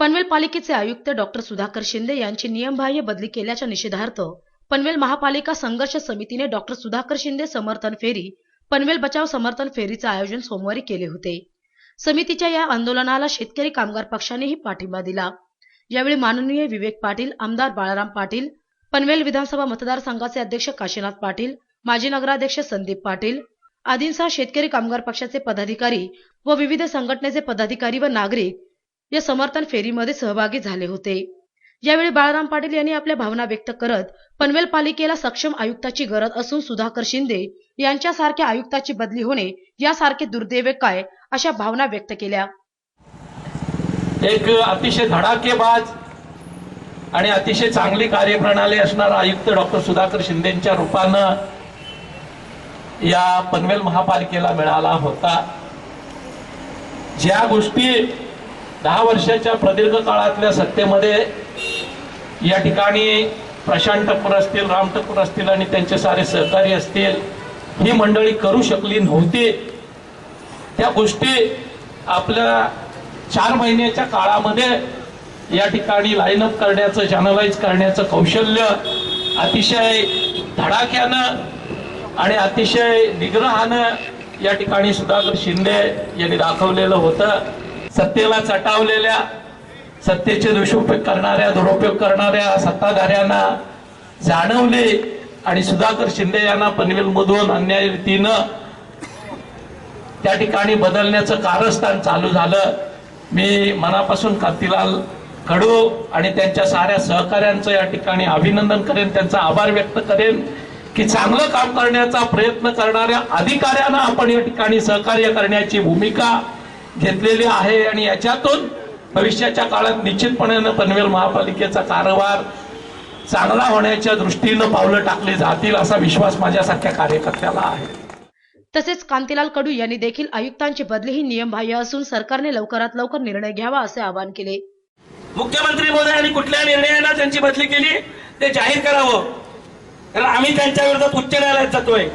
पनवेल पालिकेचे आयुक्त डॉक्टर सुधाकर शिंदे यांची नियमबाह्य बदली केल्याच्या निषेधार्थ पनवेल महापालिका संघर्ष समितीने डॉक्टर सुधाकर शिंदे समर्थन फेरी, पनवेल बचाव समर्थन फेरीचे आयोजन सोमवारी केले होते। समितीच्या या आंदोलनाला शेतकरी कामगार पक्षानेही पाठिंबा दिला। यावेळी माननीय विवेक पाटील, आमदार बाळाराम पाटील, पनवेल विधानसभा मतदारसंघाचे अध्यक्ष काशीनाथ पाटील, माजी नगराध्यक्ष संदीप पाटील आदींसह शेतकरी कामगार पक्षाचे पदाधिकारी व विविध संघटनेचे पदाधिकारी व नागरिक या समर्थन फेरीमध्ये सहभागी झाले होते। यावेळी बाळाराम पाटील यांनी आपल्या भावना व्यक्त करत पनवेल पालिकेला सक्षम आयुक्ताची गरज असून सुधाकर शिंदे यांच्यासारख्या आयुक्ताची बदली होणे यासारखे दुर्दैव काय अशा भावना व्यक्त केल्या। एक अतिशय धडाकेबाज आणि अतिशय चांगली कार्यप्रणाली असणारा आयुक्त डॉक्टर सुधाकर शिंदेंच्या रूपानं या पनवेल महापालिकेला मिळाला होता। ज्या गोष्टी 10 वर्षाच्या प्रदीर्घ काळातल्या सत्तेमध्ये या ठिकाणी प्रशांत टप्पूर असतील, राम टप्पूर असतील आणि त्यांचे सारे सहकारी असतील ही मंडळी करू शकली नव्हती, त्या गोष्टी आपल्या 4 महिन्याच्या काळामध्ये या ठिकाणी लाईन अप करण्याचं, चॅनलाइज करण्याचं कौशल्य अतिशय धडाक्यानं आणि अतिशय निग्रहानं या ठिकाणी सुधाकर शिंदे यांनी दाखवलेलं होतं। सत्तेला चटावलेल्या, सत्तेचे दुरुपयोग करणाऱ्या सत्ताधाऱ्यांना जाणवले आणि सुधाकर शिंदे यांना पनवेलमधून अन्यायी रीतीनं त्या ठिकाणी बदलण्याचं कारस्थान चालू झालं। मी मनापासून कांतीलाल कडू आणि त्यांच्या साऱ्या सहकाऱ्यांचं या ठिकाणी अभिनंदन करेन, त्यांचा आभार व्यक्त करेन की चांगलं काम करण्याचा प्रयत्न करणाऱ्या अधिकाऱ्यांना आपण या ठिकाणी सहकार्य करण्याची भूमिका घेतलेली आहे आणि याच्यातून भविष्याच्या काळात निश्चितपणे पनवेल महापालिकेचा कारभार चांगला होण्याच्या दृष्टीनं पावलं टाकली जातील असा विश्वास माझ्यासारख्या कार्यकर्त्याला आहे। तसेच कांतीलाल कडू यांनी देखील आयुक्तांची बदली ही नियमबाह्य असून सरकारने लवकरात लवकर निर्णय घ्यावा असे आवाहन केले। मुख्यमंत्री महोदयांनी कुठल्या निर्णयाने त्यांची बदली केली ते जाहीर करावं, कारण आम्ही त्यांच्या विरोधात उच्च न्यायालयात जातोय।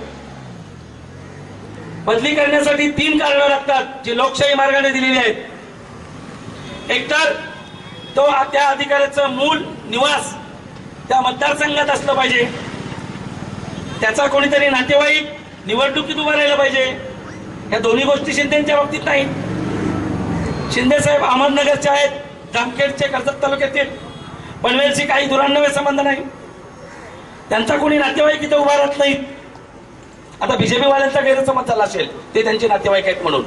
बदली करण्यासाठी 3 कारणं लागतात जी लोकशाही मार्गाने दिलेली आहेत। एक तर तो त्या अधिकाऱ्याचं मूळ निवास त्या मतदारसंघात असलं पाहिजे, त्याचा कोणीतरी नातेवाईक निवडणुकीत उभा राहिला पाहिजे। या दोन्ही गोष्टी शिंदेच्या बाबतीत नाहीत। शिंदे साहेब अहमदनगरचे आहेत, जामखेडचे, कर्जत तालुक्यातील, पनवेलशी काही दुरान्वय संबंध नाही, त्यांचा कोणी नातेवाईक इथे उभा राहत नाही। आता बीजेपी वाल्यांचा गैरसमज झाला असेल ते त्यांचे नातेवाईक आहेत म्हणून,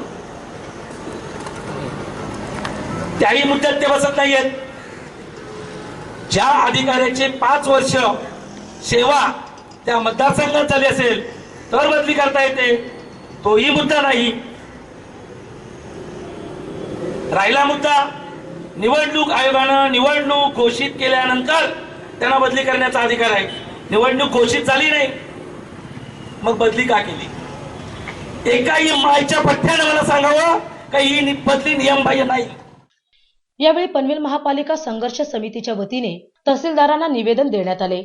त्याही मुद्द्यात ते बसत नाहीयेत। ज्या अधिकाऱ्याची 5 वर्ष सेवा त्या मतदारसंघात झाली असेल तर बदली करता येते, तोही मुद्दा नाही। राहिला मुद्दा निवडणूक आयोगानं निवडणूक घोषित केल्यानंतर त्यांना बदली करण्याचा अधिकार आहे। निवडणूक घोषित झाली नाही मग बदली का केली? एकाही मायच्या पठ्ठ्यानं मला सांगावं का ही बदली नियमबाह्य नाही। यावेळी पनवेल महापालिका संघर्ष समितीच्या वतीने तहसीलदारांना निवेदन देण्यात आले।